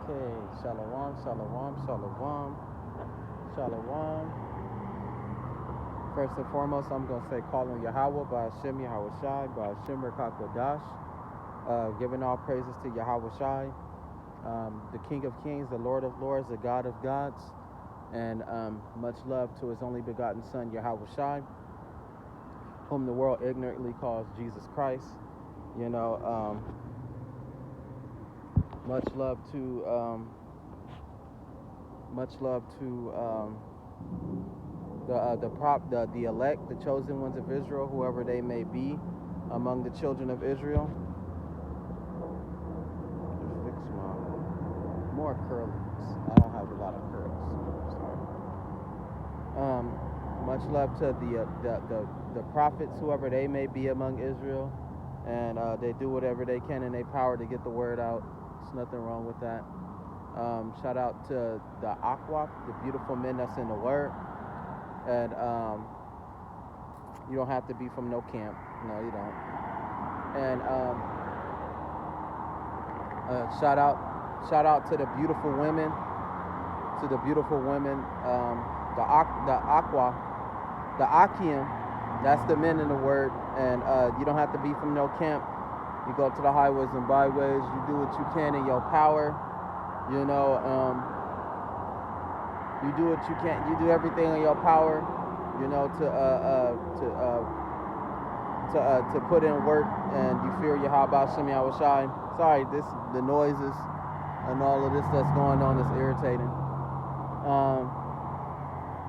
Okay, shalom, shalom, shalom, shalom. First and foremost, I'm going to say calling Yahweh by Hashem Yahweh Shai, by Hashem Rekakwadash, giving all praises to Yahweh Shai, the King of Kings, the Lord of Lords, the God of Gods, and much love to his only begotten Son, Yahweh Shai, whom the world ignorantly calls Jesus Christ. You know, much love to the elect, the chosen ones of Israel, whoever they may be, among the children of Israel. Fix my more curls. I don't have a lot of curls. Sorry. Much love to the prophets, whoever they may be among Israel, and they do whatever they can in their power to get the word out. There's nothing wrong with that. Shout out to the Aqua, the beautiful men that's in the word. And you don't have to be from no camp. No, you don't. And shout out to the beautiful women, the Aqua, the Akim. That's the men in the word. And you don't have to be from no camp. You go to the highways and byways. You do what you can in your power. You know, you do what you can. You do everything in your power, you know, to put in work, and you fear Yahweh Shem Yahweh Shai. Sorry, the noises and all of this that's going on is irritating.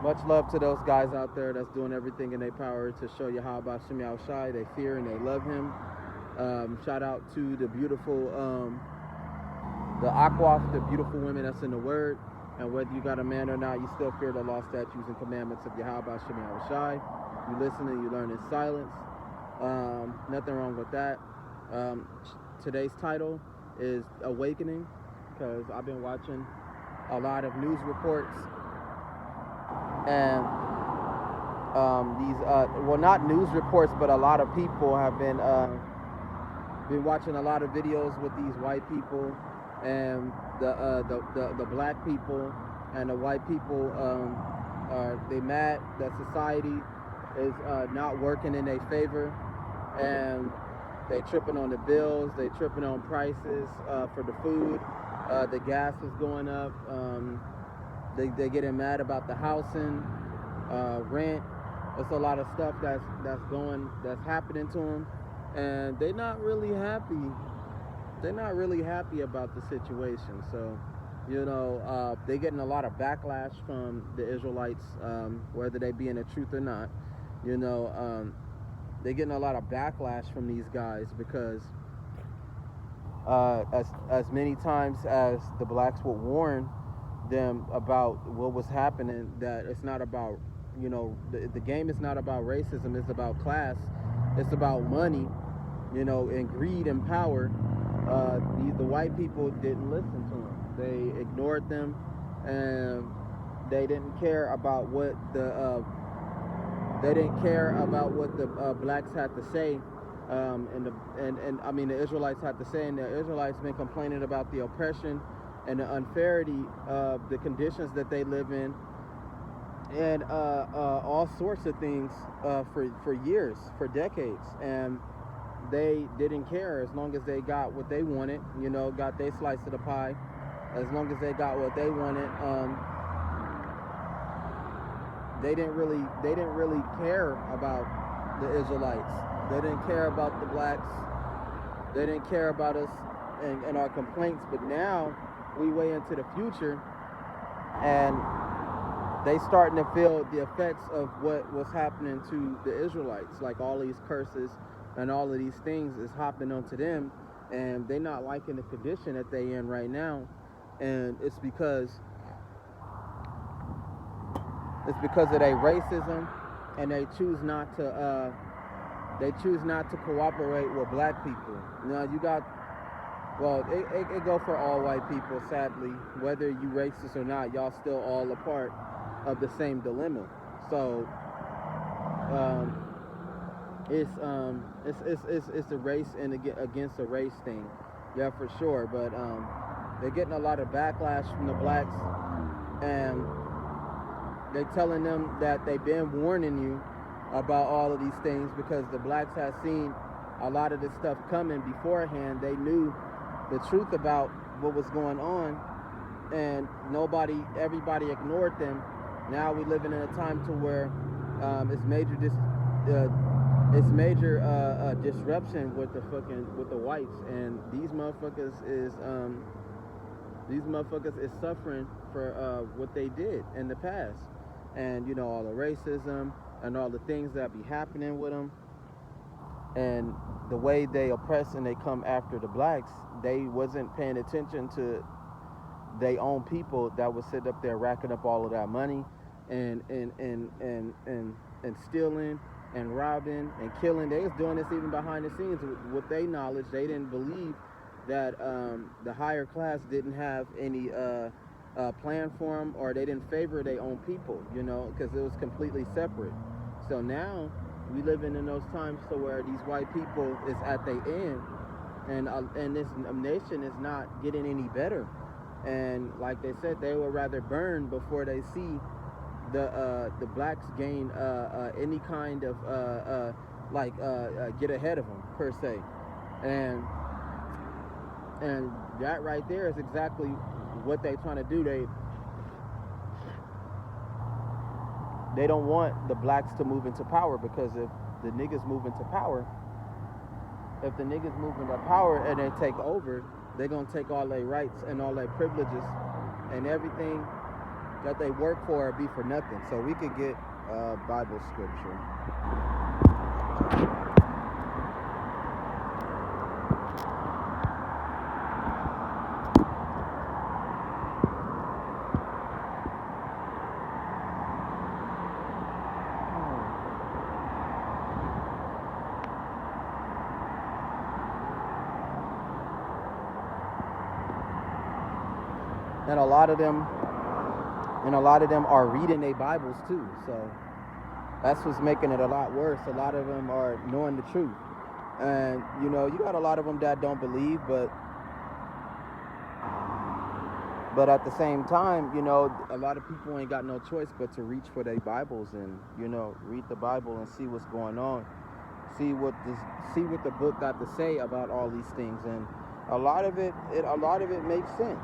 Much love to those guys out there that's doing everything in their power to show Yahweh Shem Yahweh Shai. They fear and they love him. Shout out to the beautiful, the Aqua, the beautiful women that's in the word. And whether you got a man or not, you still fear the law, statutes, and commandments of Yahweh Shem Yahweh Shai. You listen and you learn in silence. Nothing wrong with that. Today's title is Awakening, because I've been watching a lot of news reports. And well, not news reports, but a lot of people have been watching a lot of videos with these white people and the black people and the white people. They mad that society is not working in their favor, and they tripping on the bills, they tripping on prices for the food. The gas is going up. They getting mad about the housing, rent. It's a lot of stuff that's happening to them, and they're not really happy. They're not really happy about the situation. So, you know, they're getting a lot of backlash from the Israelites, whether they be in the truth or not. You know, they're getting a lot of backlash from these guys because as many times as the blacks would warn them about what was happening, that it's not about, you know, the game is not about racism, it's about class, it's about money, you know, and greed and power. The white people didn't listen to them. They ignored them, and they didn't care about what the blacks had to say, and I mean the Israelites had to say, and the Israelites been complaining about the oppression and the unfairity of the conditions that they live in, and all sorts of things for years, for decades, and they didn't care as long as they got what they wanted, you know, got their slice of the pie. As long as they got what they wanted, they didn't really care about the Israelites. They didn't care about the blacks. They didn't care about us and our complaints. But now we way into the future, and they starting to feel the effects of what was happening to the Israelites. Like all these curses and all of these things is hopping onto them, and they're not liking the condition that they in right now. And it's because of their racism, and they choose not to cooperate with black people. You know, you got, well, it go for all white people, sadly. Whether you racist or not, y'all still all a part of the same dilemma. So it's a race and against a race thing, yeah, for sure. But they're getting a lot of backlash from the blacks, and they're telling them that they've been warning you about all of these things because the blacks have seen a lot of this stuff coming beforehand. They knew the truth about what was going on, and everybody ignored them. Now we're living in a time to where it's major disruption with the whites, and these motherfuckers is suffering for what they did in the past, and you know, all the racism and all the things that be happening with them, and the way they oppress and they come after the blacks. They wasn't paying attention to their own people that would sit up there racking up all of that money and stealing and robbing and killing. They was doing this even behind the scenes with their knowledge. They didn't believe that the higher class didn't have any plan for them, or they didn't favor their own people, you know, because it was completely separate. So now we living in those times to where these white people is at their end, and this nation is not getting any better. And like they said, they would rather burn before they see the blacks gain any kind of get ahead of them per se. And that right there is exactly what they're trying to do. They don't want the blacks to move into power, because if the niggas move into power and they take over, they're gonna take all their rights and all their privileges, and everything that they work for be for nothing. So we could get Bible scripture. And a lot of them are reading their Bibles too. So that's what's making it a lot worse. A lot of them are knowing the truth. And, you know, you got a lot of them that don't believe, but at the same time, you know, a lot of people ain't got no choice but to reach for their Bibles and, you know, read the Bible and see what's going on. See what the book got to say about all these things. And a lot of it makes sense.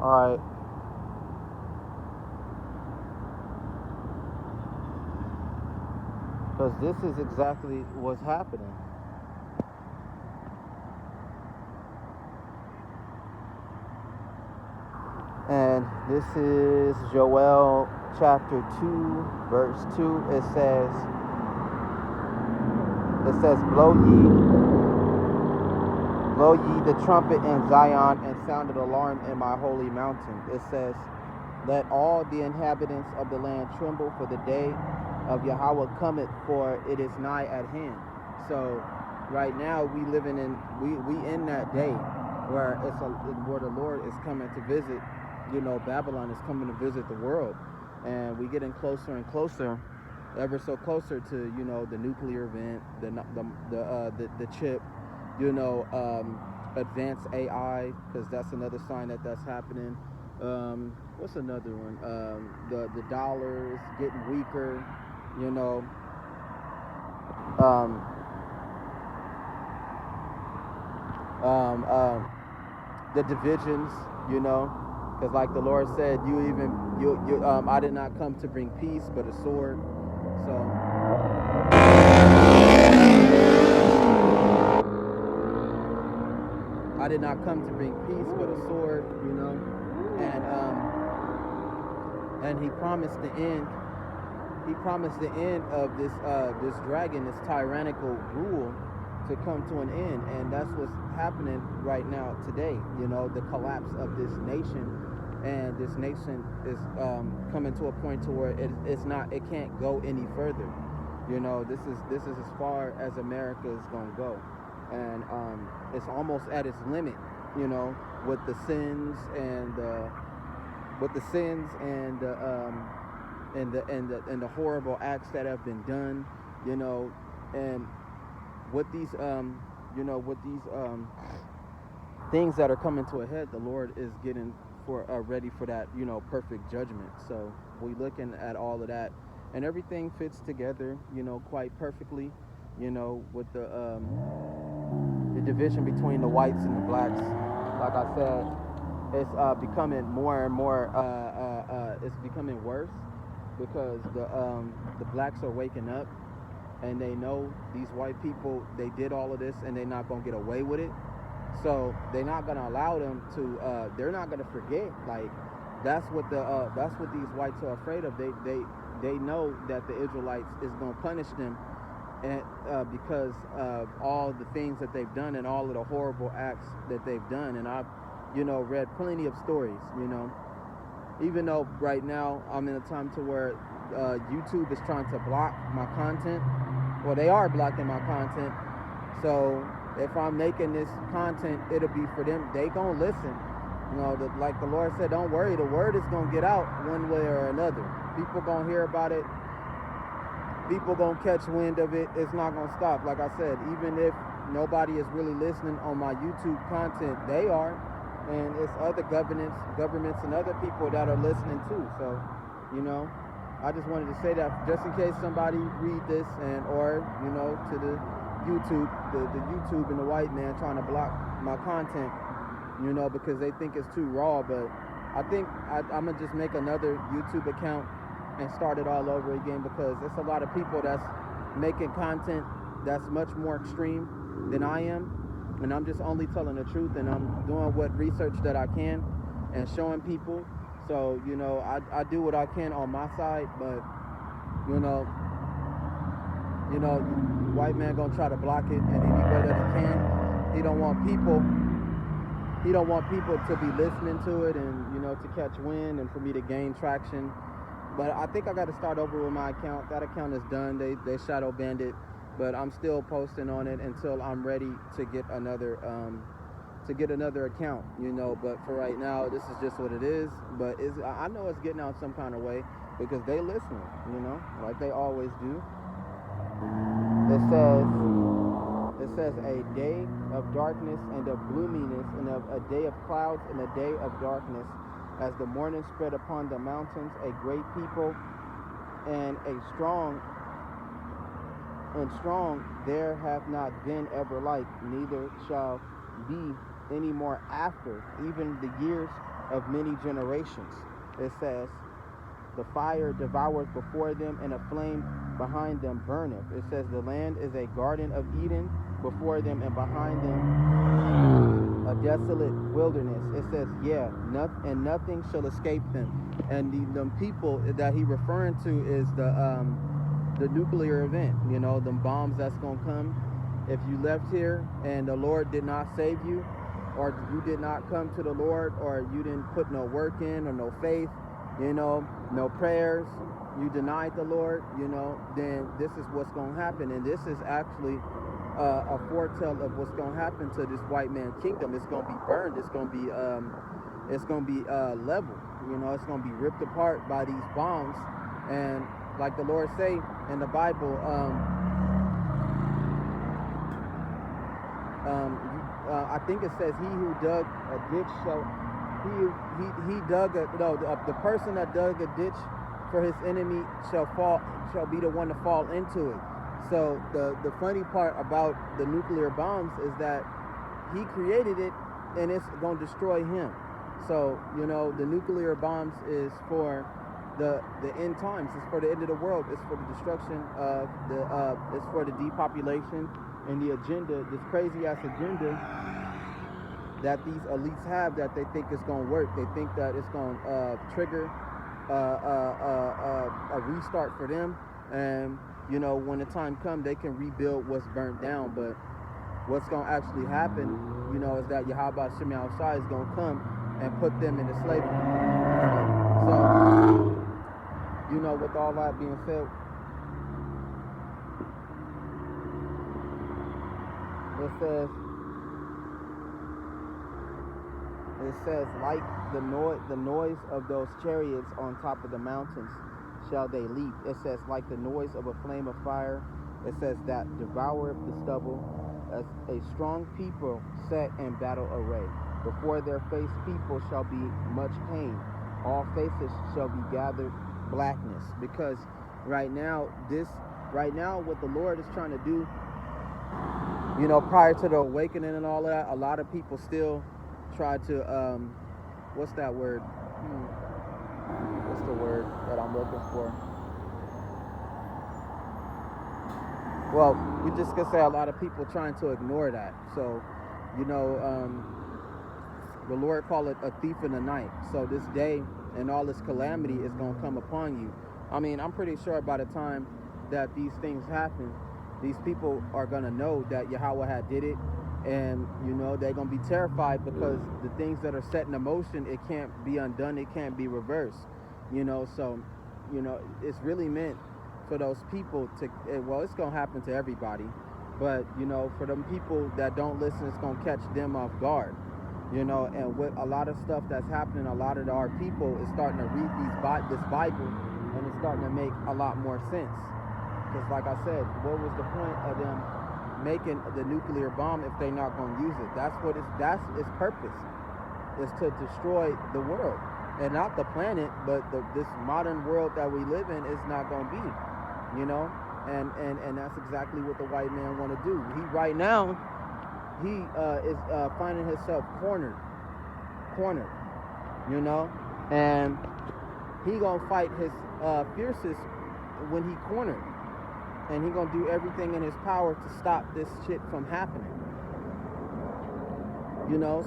All right. Because this is exactly what's happening. And this is Joel chapter 2, verse 2. It says, Blow ye the trumpet in Zion, and sound an alarm in my holy mountain. It says, let all the inhabitants of the land tremble, for the day of Yahweh cometh, for it is nigh at hand. So right now we living in we in that day where where the Lord is coming to visit. You know, Babylon is coming to visit the world, and we getting closer and closer, ever so closer to, you know, the nuclear event, the chip, you know, advanced AI, because that's another sign that's happening. What's another one? The dollar is getting weaker. You know, um, um, um, the divisions. You know, because like the Lord said, I did not come to bring peace, but a sword. So I did not come to bring peace, but a sword. You know, and He promised the end. He promised the end of this dragon, this tyrannical rule, to come to an end, and that's what's happening right now today. You know, the collapse of this nation, and this nation is coming to a point to where it can't go any further. You know, this is as far as America is gonna go, and it's almost at its limit. You know, with the sins and the horrible acts that have been done, you know, and with these things that are coming to a head, the Lord is getting for ready for that, you know, perfect judgment. So we looking at all of that, and everything fits together, you know, quite perfectly, you know, with the division between the whites and the blacks. Like I said, it's becoming more and more. It's becoming worse because the blacks are waking up, and they know these white people, they did all of this and they're not gonna get away with it. So they're not gonna allow them to. They're not gonna forget. Like that's what these whites are afraid of. They know that the Israelites is gonna punish them, and because of all the things that they've done and all of the horrible acts that they've done. And I've, you know, read plenty of stories. You know, even though right now I'm in a time to where YouTube is trying to block my content. Well, they are blocking my content. So if I'm making this content, it'll be for them. They gonna listen. You know, like the Lord said, don't worry. The word is gonna get out one way or another. People gonna hear about it. People gonna catch wind of it. It's not gonna stop. Like I said, even if nobody is really listening on my YouTube content, they are, and it's other governments and other people that are listening too. So, you know, I just wanted to say that just in case somebody read this or you know, to the YouTube, the YouTube and the white man trying to block my content, you know, because they think it's too raw. But I think I'm gonna just make another YouTube account and start it all over again, because there's a lot of people that's making content that's much more extreme than I am, and I'm just only telling the truth, and I'm doing what research that I can and showing people. So, you know, I do what I can on my side, but you know, white man gonna try to block it in any way that he can. He don't want people to be listening to it, and you know, to catch wind and for me to gain traction. But I think I got to start over with my account. That account is done. They shadow banned it, but I'm still posting on it until I'm ready to get another account. You know, but for right now, this is just what it is. But I know it's getting out some kind of way because they listen. You know, like they always do. It says a day of darkness and of gloominess, and of a day of clouds and a day of darkness. As the morning spread upon the mountains, a great people and strong there have not been ever like, neither shall be any more after, even the years of many generations. It says, the fire devoureth before them, and a flame behind them burneth. It says, the land is a garden of Eden before them, and behind them a desolate wilderness. It says, yeah, and nothing shall escape them. And the people that he referring to is the nuclear event. You know, the bombs that's gonna come. If you left here and the Lord did not save you, or you did not come to the Lord, or you didn't put no work in or no faith, you know, no prayers, you denied the Lord, you know, then this is what's gonna happen. And this is actually a foretell of what's gonna happen to this white man kingdom. It's gonna be burned. It's gonna be leveled. You know, it's gonna be ripped apart by these bombs. And like the Lord say in the Bible, I think it says, "He who dug a ditch shall he dug a no the person that dug a ditch for his enemy shall be the one to fall into it. So the funny part about the nuclear bombs is that he created it and it's going to destroy him. So the nuclear bombs is for the end times. It's for the end of the world. It's for the destruction of it's for the depopulation and the agenda, this crazy ass agenda that these elites have, that they think is going to work. They think that it's going to trigger a restart for them, and when the time comes, they can rebuild what's burnt down. But what's going to actually happen, is that Yahweh Shem Yahushua is going to come and put them into slavery. So, with all that being said, it says, like the noise of those chariots on top of the mountains shall they leap. It says, like the noise of a flame of fire. It says, that devoureth the stubble, as a strong people set in battle array. Before their face people shall be much pain. All faces shall be gathered blackness. Because right now what the Lord is trying to do, prior to the awakening and all that, a lot of people still try to what's that word? What's the word that I'm looking for? Well, we just could say a lot of people trying to ignore that. So, the Lord called it a thief in the night. So this day and all this calamity is going to come upon you. I mean, I'm pretty sure by the time that these things happen, these people are going to know that Yahweh had did it. And, they're going to be terrified, because the things that are set in motion, it can't be undone. It can't be reversed. So, it's really meant for those people to, well, it's going to happen to everybody. But, for them people that don't listen, it's going to catch them off guard. And with a lot of stuff that's happening, a lot of our people is starting to read this Bible, and it's starting to make a lot more sense. Because like I said, what was the point of them making the nuclear bomb if they're not going to use it? That's its purpose, is to destroy the world. And not the planet, but this modern world that we live in is not going to be, and that's exactly what the white man want to do. Right now, he is finding himself cornered, and he gonna fight his fiercest when he cornered, and he gonna do everything in his power to stop this shit from happening.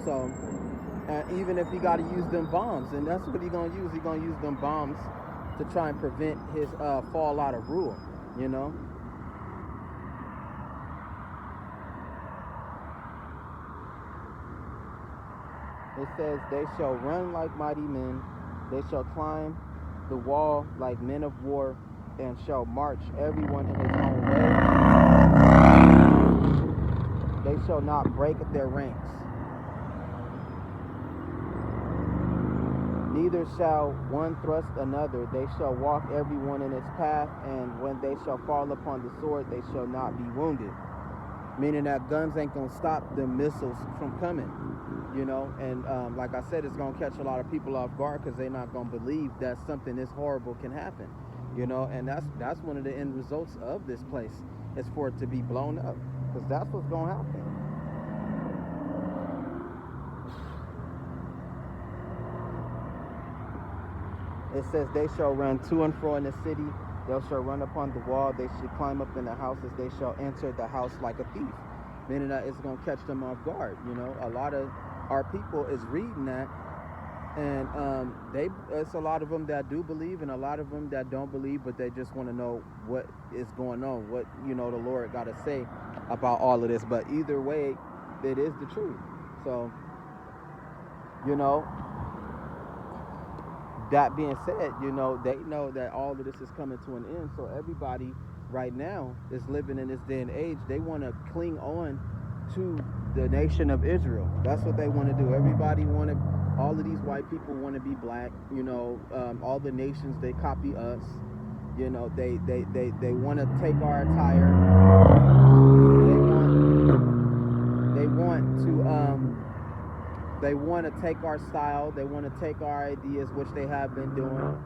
So even if he got to use them bombs, and that's what he gonna use. He gonna use them bombs to try and prevent his fall out of rule. It says, they shall run like mighty men, they shall climb the wall like men of war, and shall march everyone in his own way. They shall not break their ranks. Neither shall one thrust another. They shall walk everyone in its path, and when they shall fall upon the sword, they shall not be wounded. Meaning that guns ain't going to stop the missiles from coming. And like I said, it's going to catch a lot of people off guard, because they're not going to believe that something this horrible can happen. And that's one of the end results of this place, is for it to be blown up, because that's what's going to happen. It says, they shall run to and fro in the city, they shall run upon the wall, they shall climb up in the houses, they shall enter the house like a thief. Meaning that it's going to catch them off guard. A lot of our people is reading that, and it's a lot of them that do believe, and a lot of them that don't believe, but they just want to know what is going on, what the Lord got to say about all of this. But either way, it is the truth. So that being said, they know that all of this is coming to an end. So everybody right now is living in this day and age. They want to cling on to the nation of Israel. That's what they want to do. All of these white people want to be black. All the nations, they copy us. They want to take our attire. They want to They want to take our style. They want to take our ideas, which they have been doing.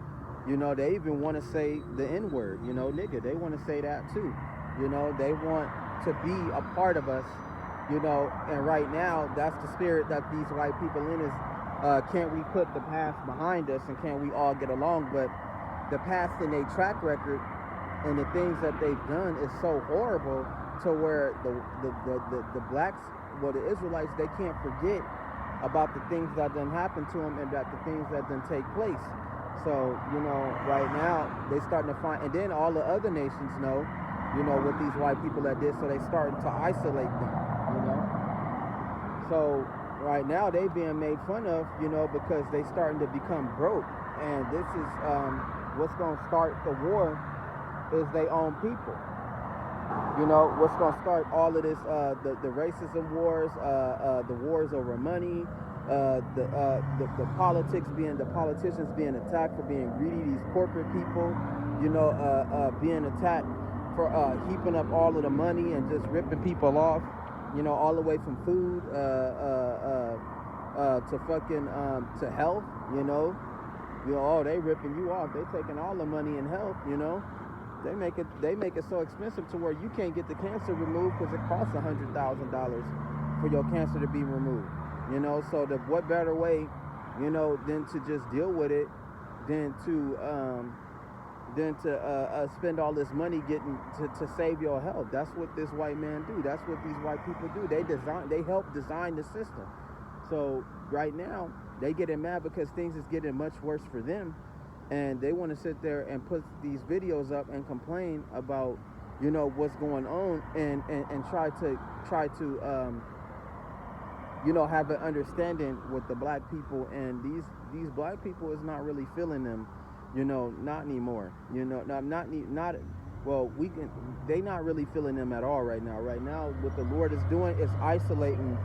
You know, they even want to say the N-word, you know, nigga. They want to say that too. You know, they want to be a part of us, you know, and right now, that's the spirit that these white people in is, can't we put the past behind us and can't we all get along? But the past and their track record and the things that they've done is so horrible to where the blacks, well, the Israelites, they can't forget about the things that done happened to them and that the things that done take place. So, you know, right now, they starting to find, and then all the other nations know, you know, what these white people that did, so they starting to isolate them, you know. So, right now, they being made fun of, you know, because they starting to become broke. And this is what's going to start the war is their own people. You know, what's going to start all of this, the racism wars, the wars over money, the politics being, the politicians being attacked for being greedy, these corporate people, you know, being attacked for heaping up all of the money and just ripping people off, you know, all the way from food to fucking to health, you know, oh, they ripping you off, they taking all the money in health, you know. They make it so expensive to where you can't get the cancer removed because it costs $100,000 for your cancer to be removed. You know, so what better way, you know, than to just deal with it, than to spend all this money getting to save your health. That's what this white man do. That's what these white people do. They help design the system. So right now they getting mad because things is getting much worse for them. And they want to sit there and put these videos up and complain about, you know, what's going on and try to you know, have an understanding with the black people. And these black people is not really feeling them, you know, not anymore. You know, they not really feeling them at all right now. Right now, what the Lord is doing is isolating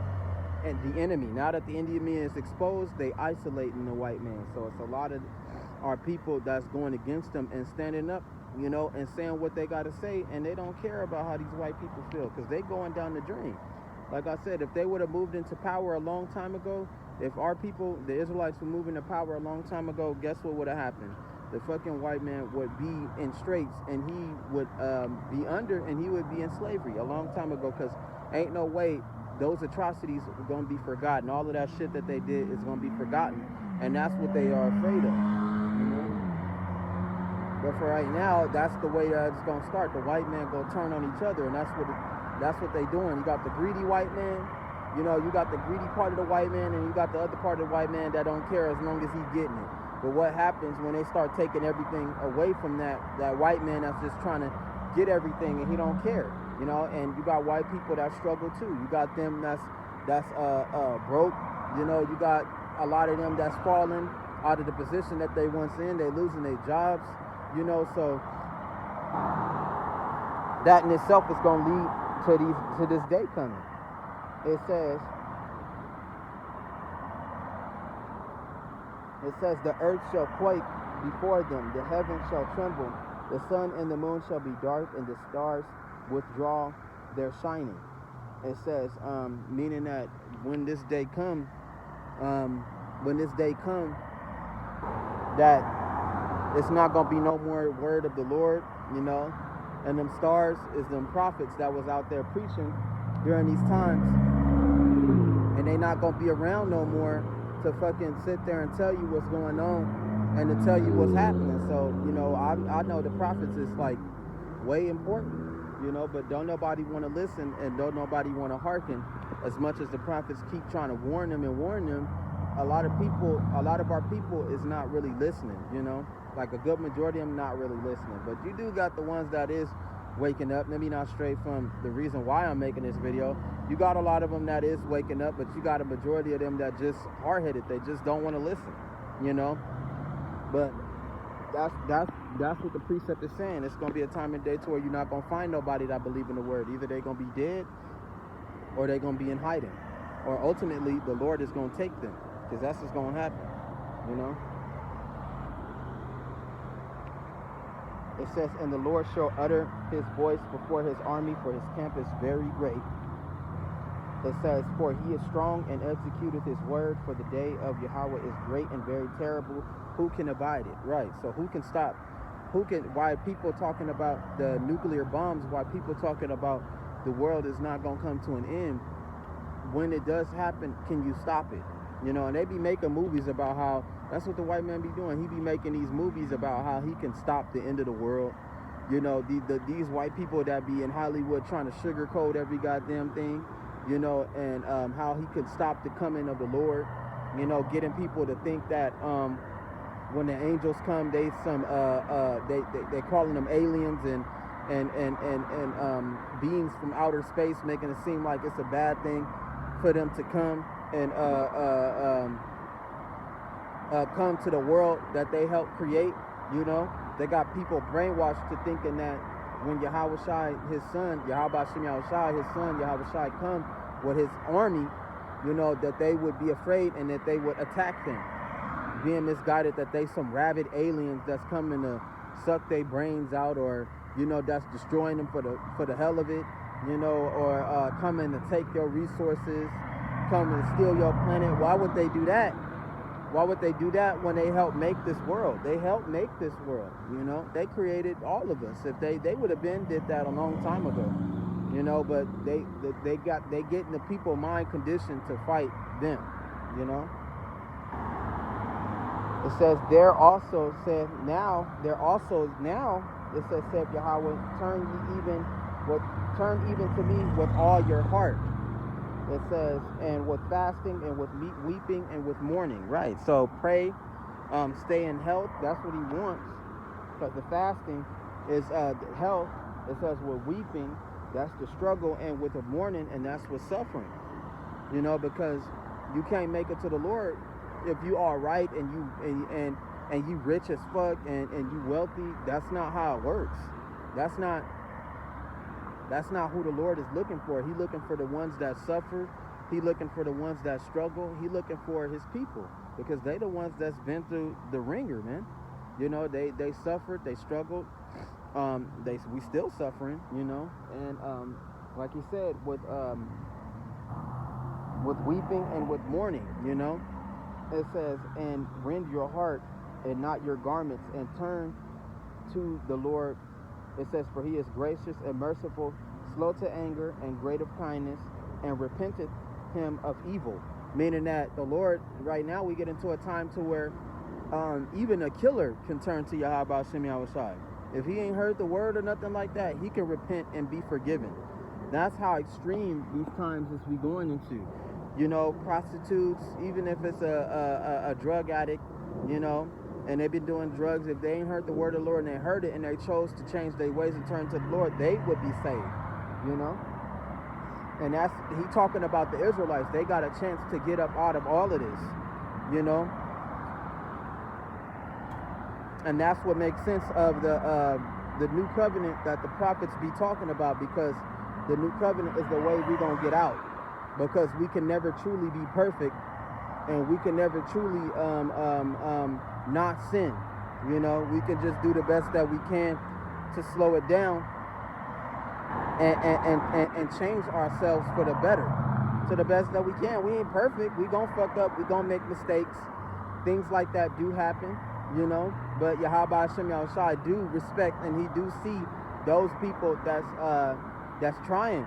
and the enemy. Now that the enemy is exposed, they isolating the white man. So it's a lot of our people that's going against them and standing up, you know, and saying what they got to say, and they don't care about how these white people feel because they going down the drain. Like I said, if they would have moved into power a long time ago, if our people, the Israelites, were moving to power a long time ago, guess what would have happened? The fucking white man would be in straits, and he would be under, and he would be in slavery a long time ago, because ain't no way those atrocities are going to be forgotten. All of that shit that they did is going to be forgotten, and that's what they are afraid of. But for right now, that's the way that it's gonna start. The white man gonna turn on each other, and that's what they doing. You got the greedy white man, you know, you got the greedy part of the white man, and you got the other part of the white man that don't care as long as he's getting it. But what happens when they start taking everything away from that white man that's just trying to get everything and he don't care, you know? And you got white people that struggle too. You got them that's broke, you know. You got a lot of them that's falling out of the position that they once in. They losing their jobs. You know, so that in itself is going to lead to this day coming. It says the earth shall quake before them, the heavens shall tremble, the sun and the moon shall be dark, and the stars withdraw their shining. It says, meaning that when this day come, that it's not going to be no more word of the Lord, you know. And them stars is them prophets that was out there preaching during these times. And they not going to be around no more to fucking sit there and tell you what's going on and to tell you what's happening. So, you know, I know the prophets is like way important, you know, but don't nobody want to listen and don't nobody want to hearken. As much as the prophets keep trying to warn them, a lot of our people is not really listening, you know. Like a good majority of them not really listening. But you do got the ones that is waking up. Let me not stray from the reason why I'm making this video. You got a lot of them that is waking up, but you got a majority of them that just hard-headed. They just don't want to listen, you know. But that's what the precept is saying. It's going to be a time and day to where you're not going to find nobody that believe in the word. Either they're going to be dead or they're going to be in hiding. Or ultimately, the Lord is going to take them, because that's what's going to happen, you know. It says, and the Lord shall utter his voice before his army, for his camp is very great. It says, for he is strong and executeth his word, for the day of Yahweh is great and very terrible. Who can abide it? Right. So who can stop? Why people talking about the nuclear bombs, why people talking about the world is not going to come to an end, when it does happen, can you stop it? You know, and they be making movies about how, that's what the white man be doing. He be making these movies about how he can stop the end of the world. You know, these white people that be in Hollywood trying to sugarcoat every goddamn thing, you know, and how he could stop the coming of the Lord, you know, getting people to think that when the angels come, they calling them aliens and beings from outer space, making it seem like it's a bad thing for them to come and come to the world that they helped create. You know, they got people brainwashed to thinking that when Yahweh Shai, his son, Yahweh Shem Shai, his son, Yahweh Shai, come with his army, you know, that they would be afraid and that they would attack them, being misguided that they some rabid aliens that's coming to suck their brains out, or, you know, that's destroying them for the hell of it, you know, or coming to take your resources, coming to steal your planet. Why would they do that? Why would they do that when they helped make this world? They helped make this world, you know. They created all of us. If they would have did that a long time ago, you know. But they getting the people mind conditioned to fight them, you know. It says there also said now it says Yahweh, turn even to me with all your heart. It says, and with fasting and with weeping and with mourning. Right. So pray, stay in health. That's what he wants. Because the fasting is health. It says with weeping, that's the struggle, and with the mourning, and that's with suffering. You know, because you can't make it to the Lord if you are right and you rich as fuck and you wealthy. That's not how it works. That's not who the Lord is looking for. He's looking for the ones that suffer. He's looking for the ones that struggle. He's looking for his people, because they the ones that's been through the ringer, man. You know, they suffered, they struggled. We still suffering, you know. And like he said, with weeping and with mourning, you know. It says, and rend your heart and not your garments, and turn to the Lord. It says, for he is gracious and merciful, slow to anger, and great of kindness, and repenteth him of evil. Meaning that the Lord, right now we get into a time to where even a killer can turn to Yahweh Shem Yahushai. If he ain't heard the word or nothing like that, he can repent and be forgiven. That's how extreme these times is we going into. You know, prostitutes, even if it's a drug addict, you know, and they've been doing drugs, if they ain't heard the word of the Lord and they heard it and they chose to change their ways and turn to the Lord, they would be saved, you know. And that's, he talking about the Israelites. They got a chance to get up out of all of this, you know. And that's what makes sense of the new covenant that the prophets be talking about, because the new covenant is the way we're going to get out. Because we can never truly be perfect, and we can never truly not sin. You know, we can just do the best that we can to slow it down and change ourselves for the better, to the best that we can. We ain't perfect. We gonna fuck up. We gonna make mistakes. Things like that do happen, you know. But Yahweh Shem Yahushai do respect, and he do see those people that's trying.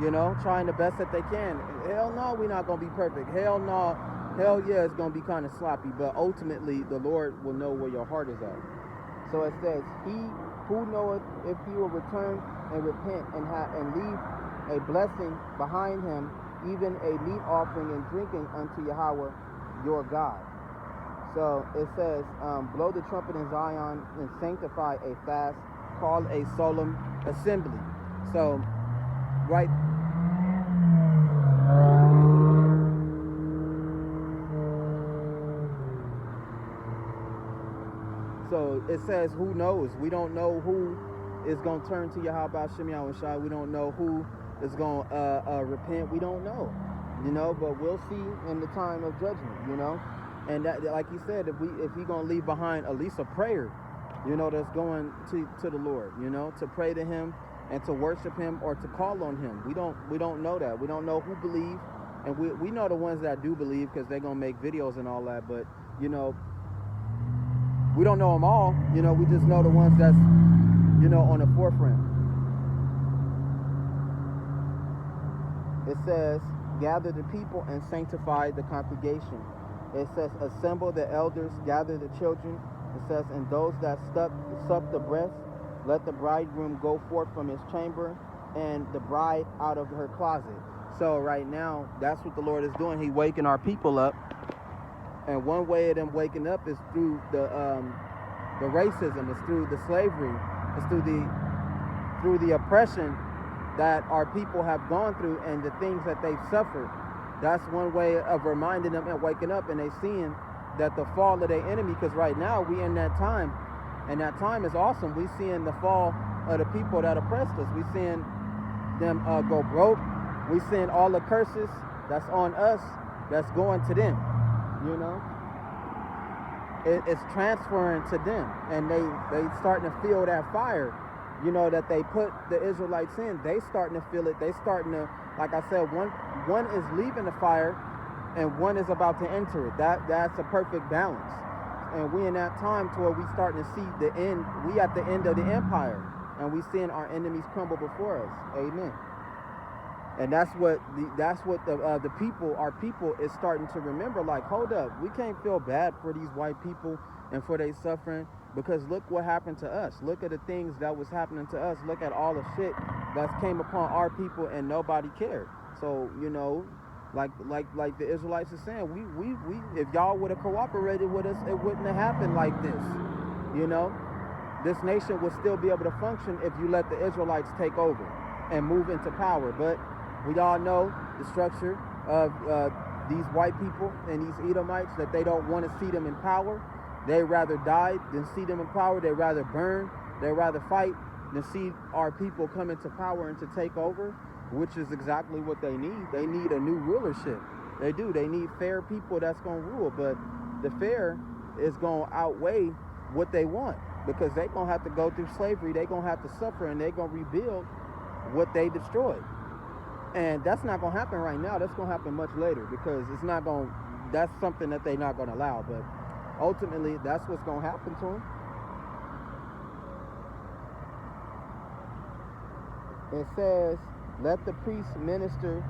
You know, trying the best that they can. Hell no, we're not going to be perfect. Hell no. Hell yeah, it's going to be kind of sloppy. But ultimately, the Lord will know where your heart is at. So it says, he who knoweth if he will return and repent and leave a blessing behind him, even a meat offering and drinking unto Yahweh your God. So it says, blow the trumpet in Zion and sanctify a fast, call a solemn assembly. So, right. So it says, who knows? We don't know who is going to turn to Yahweh Shem Yahushai. We don't know who is going to repent. We don't know, you know, but we'll see in the time of judgment, you know. And that, like he said, if he going to leave behind at least a prayer, you know, that's going to the Lord, you know, to pray to him and to worship him or to call on him. We don't know that. We don't know who believe, and we know the ones that do believe because they're gonna make videos and all that. But you know, we don't know them all. You know, we just know the ones that's, you know, on the forefront. It says, gather the people and sanctify the congregation. It says, assemble the elders, gather the children. It says, and those that suck the breast, let the bridegroom go forth from his chamber and the bride out of her closet. So right now, that's what the Lord is doing. He's waking our people up. And one way of them waking up is through the racism, it's through the slavery, it's through the oppression that our people have gone through and the things that they've suffered. That's one way of reminding them and waking up, and they seeing that the fall of their enemy, because right now we in that time, and that time is awesome. We seeing the fall of the people that oppressed us. We seeing them go broke. We seeing all the curses that's on us that's going to them. You know, it's transferring to them, and they starting to feel that fire, you know, that they put the Israelites in. They starting to feel it. They starting to, like I said, one is leaving the fire, and one is about to enter it. That's a perfect balance, and we in that time to where we starting to see the end. We at the end of the empire, and we seeing our enemies crumble before us. Amen. And that's what the people, our people, is starting to remember. Like, hold up, we can't feel bad for these white people and for their suffering, because look what happened to us. Look at the things that was happening to us. Look at all the shit that came upon our people, and nobody cared. So, you know, like the Israelites are saying, we if y'all would have cooperated with us, it wouldn't have happened like this. You know, this nation would still be able to function if you let the Israelites take over and move into power. But we all know the structure of these white people and these Edomites, that they don't want to see them in power. They rather die than see them in power. They rather burn. They rather fight than see our people come into power and to take over, which is exactly what they need. They need a new rulership. They do. They need fair people that's going to rule. But the fair is going to outweigh what they want, because they're going to have to go through slavery. They're going to have to suffer, and they're going to rebuild what they destroyed. And that's not going to happen right now. That's going to happen much later, because it's not going to, that's something that they're not going to allow. But ultimately, that's what's going to happen to them. It says, let the priests minister,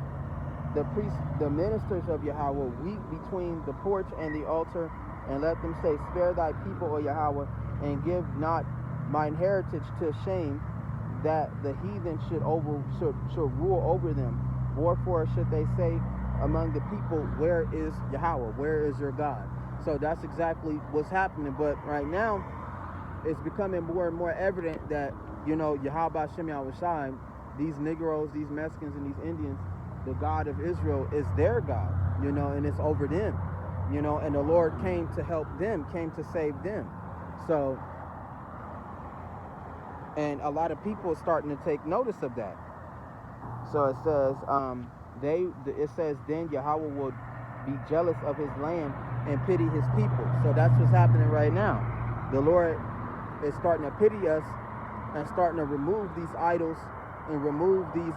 the ministers of Yahweh weep between the porch and the altar, and let them say, spare thy people, O Yahweh, and give not mine heritage to shame, that the heathen should rule over them. Wherefore should they say among the people, where is Yahweh? Where is your God? So that's exactly what's happening. But right now, it's becoming more and more evident that, you know, Yahweh Shem Yahushai, these Negroes, these Mexicans, and these Indians, the God of Israel is their God, you know, and it's over them, you know, and the Lord came to help them, came to save them. So, and a lot of people are starting to take notice of that. So it says, it says, then Yahweh will be jealous of his land and pity his people. So that's what's happening right now. The Lord is starting to pity us and starting to remove these idols and remove these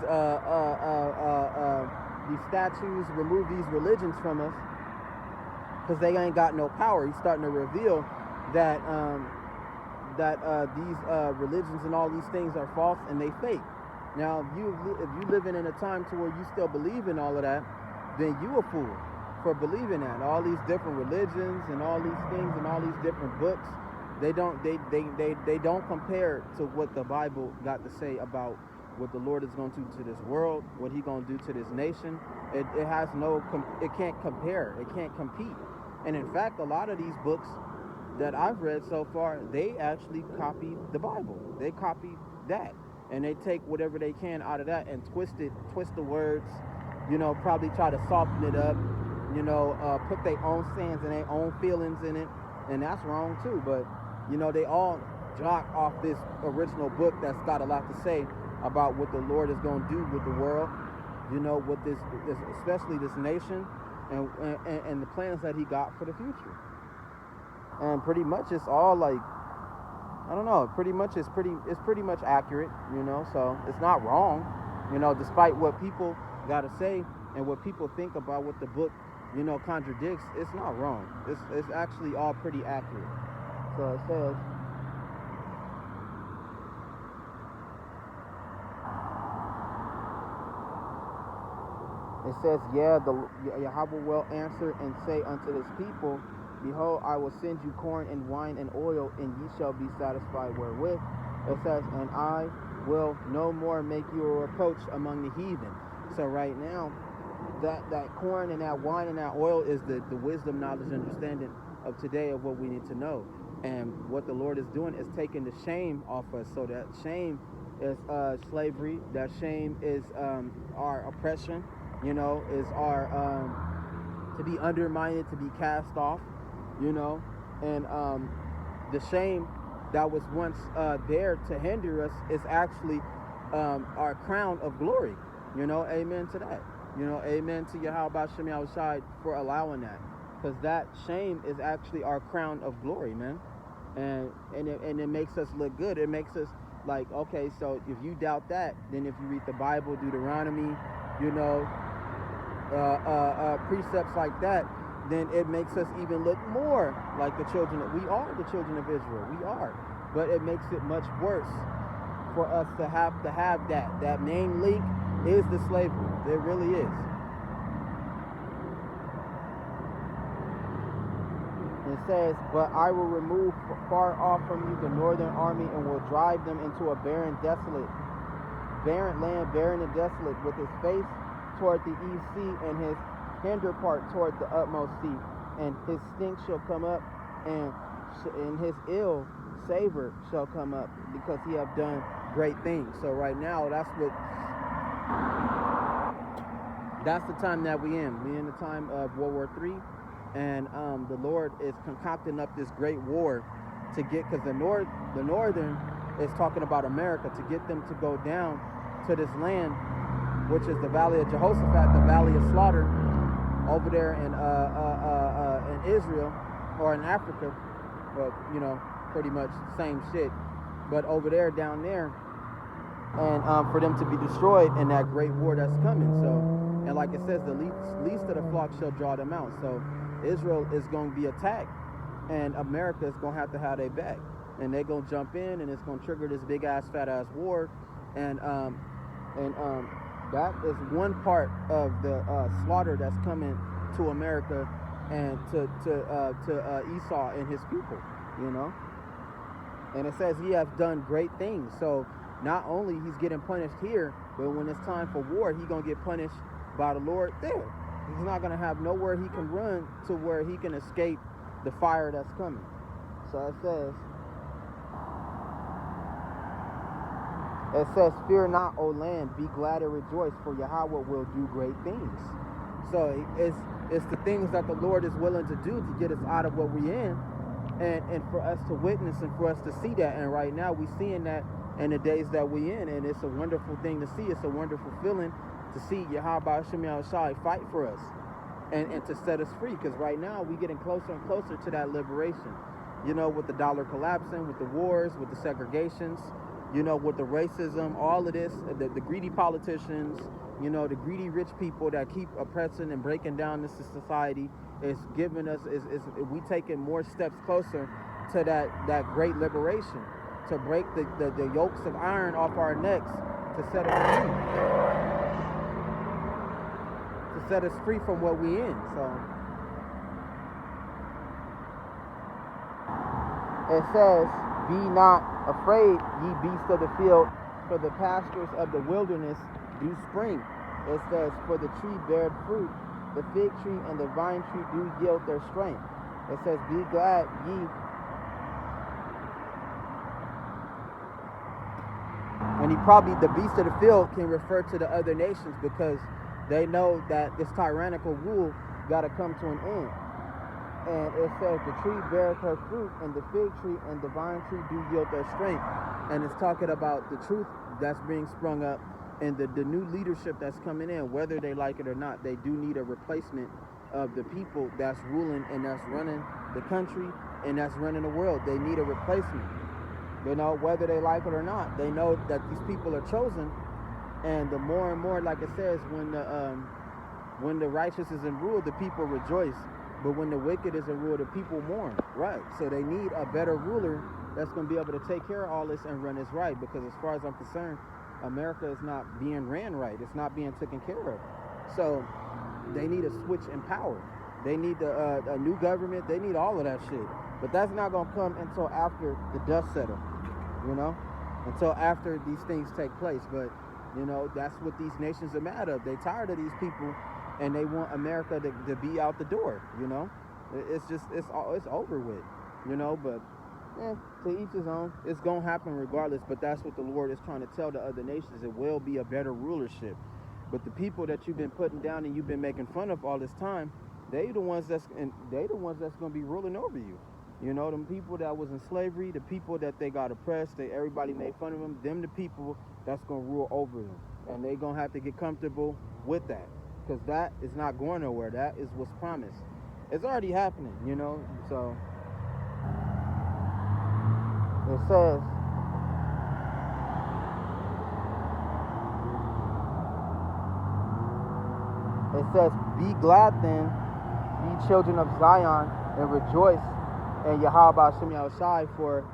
statues, remove these religions from us, because they ain't got no power. He's starting to reveal that these religions and all these things are false and they fake. Now, if you living in a time to where you still believe in all of that, then you a fool for believing that. All these different religions and all these things and all these different books, they don't compare to what the Bible got to say about what the Lord is going to do to this world, what He's going to do to this nation. It has no, it can't compare. It can't compete. And in fact, a lot of these books that I've read so far, they actually copy the Bible. They copy that, and they take whatever they can out of that and twist the words, you know, probably try to soften it up, you know, put their own sayings and their own feelings in it, and that's wrong too. But you know, they all jock off this original book that's got a lot to say about what the Lord is going to do with the world, you know, with this especially this nation, and the plans that He got for the future. And pretty much it's all like I don't know. Pretty much, it's pretty much accurate, you know. So it's not wrong, you know, despite what people gotta say and what people think about what the book, you know, contradicts. It's not wrong. It's actually all pretty accurate. So it says, yeah, the Yahweh will answer and say unto this people, behold, I will send you corn and wine and oil, and ye shall be satisfied wherewith. It says, and I will no more make you a reproach among the heathen. So right now, that corn and that wine and that oil is the wisdom, knowledge, understanding of today of what we need to know. And what the Lord is doing is taking the shame off us. So that shame is slavery. That shame is our oppression. You know, is our to be undermined, to be cast off. You know, and the shame that was once there to hinder us is actually our crown of glory. You know, amen to that. You know, amen to Yahweh Shem Yahushai for allowing that, because that shame is actually our crown of glory, man. And it makes us look good. It makes us like, okay, so if you doubt that, then if you read the Bible, Deuteronomy, you know, precepts like that, then it makes us even look more like the children of, we are the children of Israel. We are. But it makes it much worse for us to have that. That main link is the slavery. It really is. It says, but I will remove far off from you the northern army and will drive them into a barren land, barren and desolate, with his face toward the east sea and his hinder part toward the utmost sea. And his stink shall come up, and his ill savor shall come up, because he have done great things. So right now, that's the time that we in. We in the time of World War III. And the Lord is concocting up this great war to get, because the northern is talking about America, to get them to go down to this land, which is the Valley of Jehoshaphat, the Valley of Slaughter, over there in Israel, or in Africa. Well, you know, pretty much same shit, but over there, down there, and for them to be destroyed in that great war that's coming. So, and like it says, the least of the flock shall draw them out. So Israel is going to be attacked, and America is going to have their back, and they're going to jump in, and it's going to trigger this big ass fat ass war, and that is one part of the slaughter that's coming to America and to Esau and his people, you know. And it says he has done great things. So not only he's getting punished here, but when it's time for war, he's gonna get punished by the Lord there. He's not gonna have nowhere he can run to where he can escape the fire that's coming. So it says, fear not, O land, be glad and rejoice, for Yahweh will do great things. So it's the things that the Lord is willing to do to get us out of what we're in, and for us to witness and for us to see that. And right now we're seeing that in the days that we're in, and it's a wonderful thing to see. It's a wonderful feeling to see Yahweh Shem Yahushai fight for us and to set us free, because right now we're getting closer and closer to that liberation. You know, with the dollar collapsing, with the wars, with the segregations, you know, with the racism, all of this, the greedy politicians, you know, the greedy rich people that keep oppressing and breaking down this society, is giving us, we taking more steps closer to that great liberation, to break the yokes of iron off our necks, to set us free. To set us free from what we in. So it says, be not afraid, ye beasts of the field, for the pastures of the wilderness do spring. It says, for the tree beareth fruit, the fig tree and the vine tree do yield their strength. It says, be glad ye. And the beast of the field can refer to the other nations, because they know that this tyrannical rule got to come to an end. And it says, the tree beareth her fruit, and the fig tree and the vine tree do yield their strength. And it's talking about the truth that's being sprung up, and the new leadership that's coming in, whether they like it or not. They do need a replacement of the people that's ruling and that's running the country and that's running the world. They need a replacement. You know, whether they like it or not, they know that these people are chosen. And the more and more, like it says, when the righteous is in rule, the people rejoice. But when the wicked is in rule, the people mourn. Right. So they need a better ruler that's going to be able to take care of all this and run this right. Because as far as I'm concerned, America is not being ran right. It's not being taken care of. So they need a switch in power. They need a new government. They need all of that shit. But that's not going to come until after the dust settles, you know, until after these things take place. But, you know, that's what these nations are mad of. They tired of these people, and they want America to be out the door, you know. It's just, it's over with, you know. But, to each his own. It's going to happen regardless, but that's what the Lord is trying to tell the other nations. It will be a better rulership. But the people that you've been putting down and you've been making fun of all this time, they the ones that's going to be ruling over you. You know, them people that was in slavery, the people that they got oppressed, everybody made fun of them the people that's going to rule over them. And they going to have to get comfortable with that, because that is not going nowhere. That is what's promised. It's already happening, you know. So it says, be glad then, ye children of Zion, and rejoice in Yahweh Hashem Yahushai, for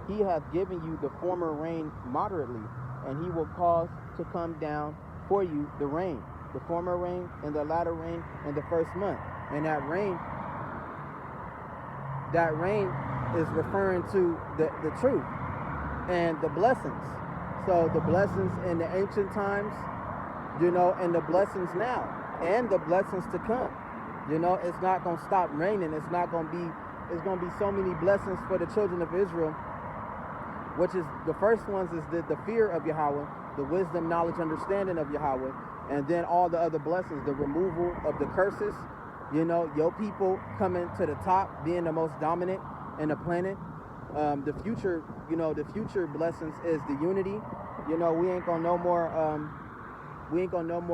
he hath given you the former rain moderately, and he will cause to come down for you the rain, the former rain and the latter rain in the first month. And that rain is referring to the truth and the blessings. So the blessings in the ancient times, you know, and the blessings now, and the blessings to come. You know, it's not going to stop raining. It's going to be so many blessings for the children of Israel, which is, the first ones is the fear of Yahweh, the wisdom, knowledge, understanding of Yahweh, and then all the other blessings, the removal of the curses, you know, your people coming to the top, being the most dominant in the planet. The future, you know, the future blessings is the unity. You know, we ain't gonna no more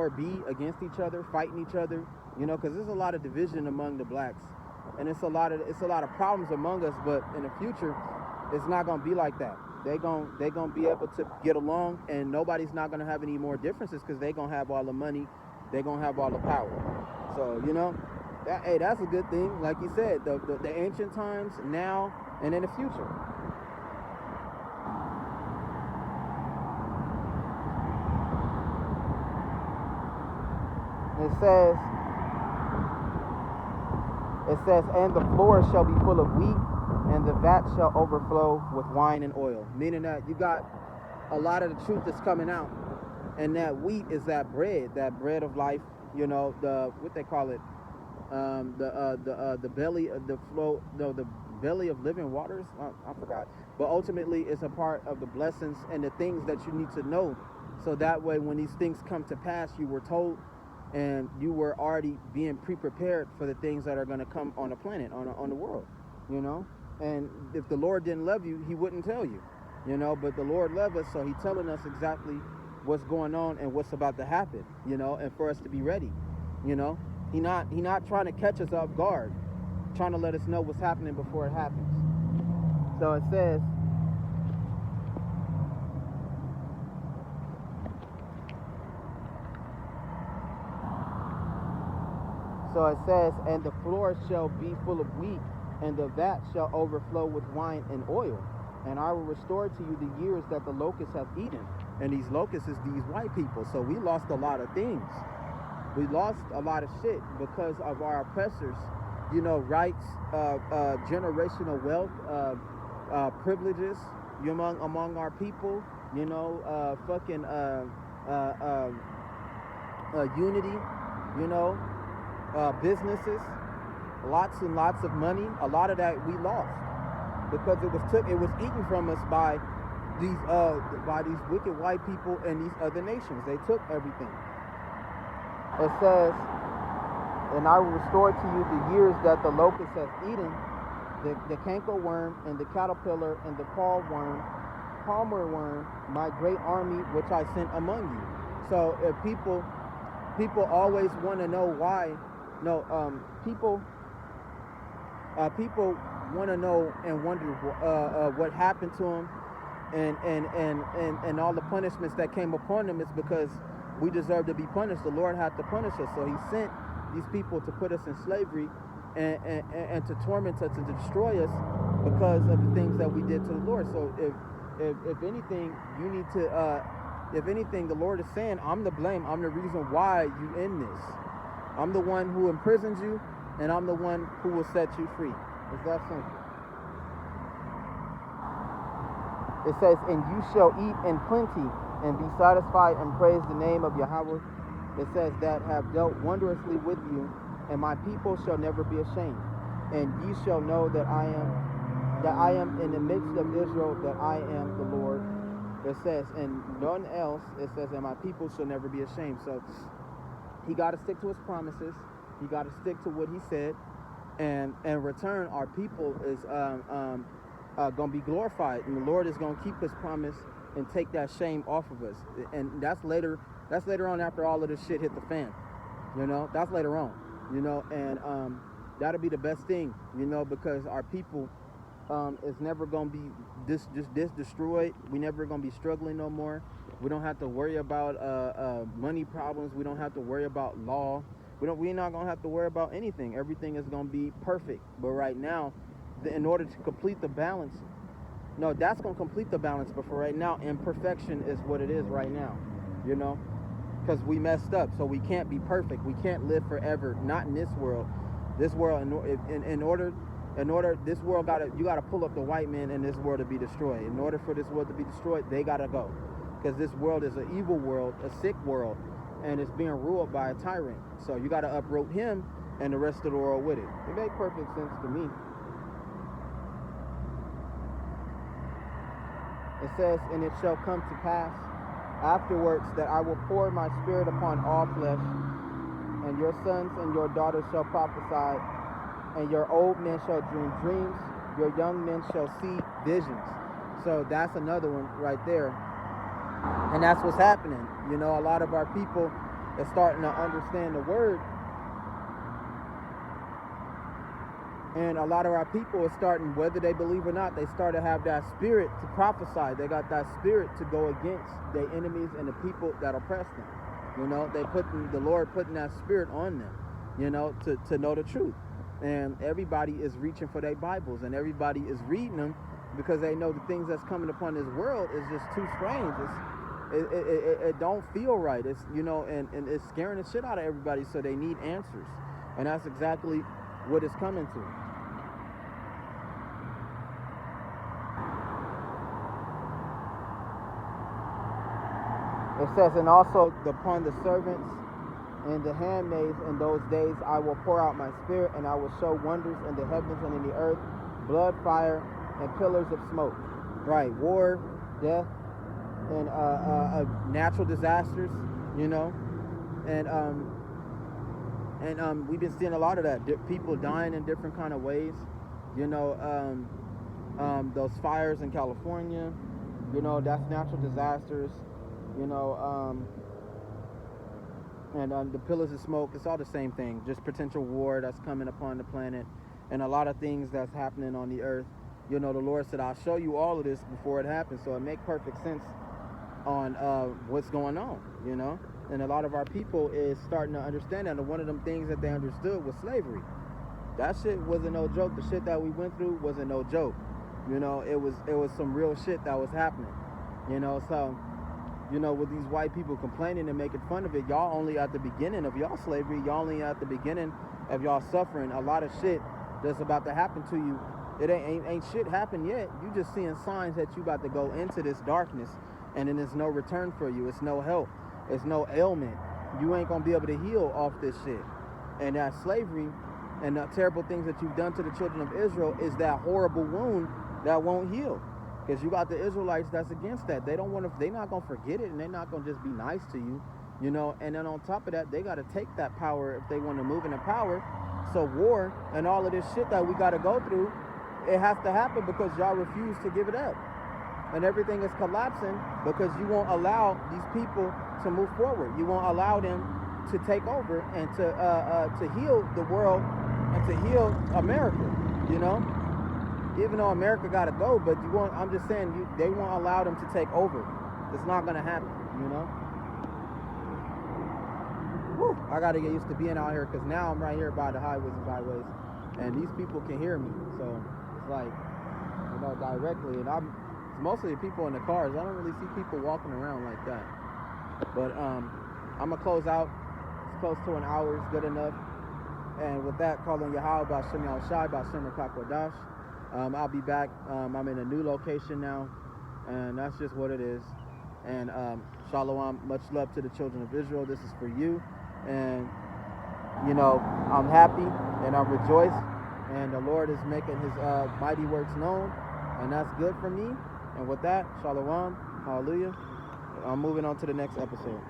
be against each other, fighting each other, you know, because there's a lot of division among the blacks, and it's a lot of problems among us. But in the future, it's not gonna be like that. They gonna be able to get along, and nobody's not gonna have any more differences, because they gonna have all the money, they gonna have all the power. So, you know, that's a good thing. Like you said, the ancient times, now, and in the future. It says, and the floor shall be full of wheat, and the vat shall overflow with wine and oil. Meaning that you got a lot of the truth that's coming out, and that wheat is that bread of life. You know, what they call it, the belly of the flow, the belly of living waters. I forgot, but ultimately it's a part of the blessings and the things that you need to know, so that way when these things come to pass, you were told, and you were already being pre-prepared for the things that are going to come on the planet, on the world, you know. And if the Lord didn't love you, he wouldn't tell you, you know. But the Lord loves us, so he's telling us exactly what's going on and what's about to happen, you know, and for us to be ready, you know. He not trying to catch us off guard, trying to let us know what's happening before it happens. So it says, and the floor shall be full of wheat, and the vat shall overflow with wine and oil. And I will restore to you the years that the locusts have eaten. And these locusts is these white people. So we lost a lot of things. We lost a lot of shit because of our oppressors, you know, rights, generational wealth, privileges among our people, you know, unity, you know, businesses, lots and lots of money. A lot of that we lost because it was eaten from us by these wicked white people and these other nations. They took everything. It says, and I will restore to you the years that the locust has eaten, the cankerworm and the caterpillar and the palmer worm, my great army which I sent among you. So if people always want to know why. No, people want to know and wonder what happened to them, and all the punishments that came upon them is because we deserve to be punished. The Lord had to punish us, so he sent these people to put us in slavery and to torment us and to destroy us because of the things that we did to the Lord. So if anything, you need to if anything, the Lord is saying, I'm the blame. I'm the reason why you in this. I'm the one who imprisons you, and I'm the one who will set you free. It's that simple. It says, and you shall eat in plenty and be satisfied and praise the name of Yahweh. It says, that have dealt wondrously with you, and my people shall never be ashamed. And ye shall know that I am in the midst of Israel, that I am the Lord. It says, and none else, it says, and my people shall never be ashamed. So he got to stick to his promises. He got to stick to what he said. And in return, our people is going to be glorified. And the Lord is going to keep his promise and take that shame off of us. And that's later on, after all of this shit hit the fan. You know, that's later on. You know, and that'll be the best thing, you know, because our people is never going to be destroyed. We never going to be struggling no more. We don't have to worry about money problems. We don't have to worry about law. We're not going to have to worry about anything. Everything is going to be perfect. But right now, in order to complete the balance, no, that's going to complete the balance. But for right now, imperfection is what it is right now, you know, because we messed up. So we can't be perfect. We can't live forever. Not in this world. This world, in order, this world you gotta pull up the white man in this world to be destroyed. In order for this world to be destroyed, they gotta go, because this world is an evil world, a sick world, and it's being ruled by a tyrant. So you gotta uproot him and the rest of the world with it. It makes perfect sense to me. It says, and it shall come to pass afterwards that I will pour my spirit upon all flesh, and your sons and your daughters shall prophesy, and your old men shall dream dreams, your young men shall see visions. So that's another one right there. And that's what's happening. You know, a lot of our people are starting to understand the word. And a lot of our people are starting, whether they believe or not, they start to have that spirit to prophesy. They got that spirit to go against their enemies and the people that oppress them. You know, the Lord putting that spirit on them, you know, to know the truth. And everybody is reaching for their Bibles, and everybody is reading them because they know the things that's coming upon this world is just too strange. It don't feel right. It's, you know, and it's scaring the shit out of everybody, so they need answers. And that's exactly what it's coming to. It says, and also upon the servants and the handmaids in those days I will pour out my spirit, and I will show wonders in the heavens and in the earth, blood, fire, and pillars of smoke. Right, war, death, and natural disasters, you know, and we've been seeing a lot of that. People dying in different kind of ways, you know. Those fires in California, you know, that's natural disasters. You know, and the pillars of smoke, it's all the same thing, just potential war that's coming upon the planet, and a lot of things that's happening on the earth. You know, the Lord said, I'll show you all of this before it happens, so it makes perfect sense on what's going on, you know. And a lot of our people is starting to understand that, and one of them things that they understood was slavery. That shit wasn't no joke. The shit that we went through wasn't no joke. You know, it was some real shit that was happening, you know. So, you know, with these white people complaining and making fun of it, y'all only at the beginning of y'all slavery. Y'all only at the beginning of y'all suffering. A lot of shit that's about to happen to you. It ain't shit happened yet. You just seeing signs that you about to go into this darkness, and then there's no return for you. It's no help. It's no ailment. You ain't gonna be able to heal off this shit. And that slavery and the terrible things that you've done to the children of Israel is that horrible wound that won't heal. Because you got the Israelites that's against that. They're not gonna forget it, and they're not gonna just be nice to you, you know. And then on top of that, they gotta take that power if they want to move into power. So war and all of this shit that we gotta go through, it has to happen because y'all refuse to give it up. And everything is collapsing because you won't allow these people to move forward. You won't allow them to take over and to heal the world and to heal America, you know. even though America got to go, but I'm just saying, they won't allow them to take over. It's not going to happen, you know? Whew, I got to get used to being out here, because now I'm right here by the highways and byways, and these people can hear me. So it's like, you know, directly. And it's mostly the people in the cars. I don't really see people walking around like that. But I'm going to close out. It's close to an hour. It's good enough. And with that, calling Yahweh B'Shem Yahushai B'Shem Kakodash. I'll be back. I'm in a new location now, and that's just what it is. And Shalom, much love to the children of Israel. This is for you. And, you know, I'm happy and I rejoice. And the Lord is making his mighty works known. And that's good for me. And with that, Shalom, hallelujah. I'm moving on to the next episode.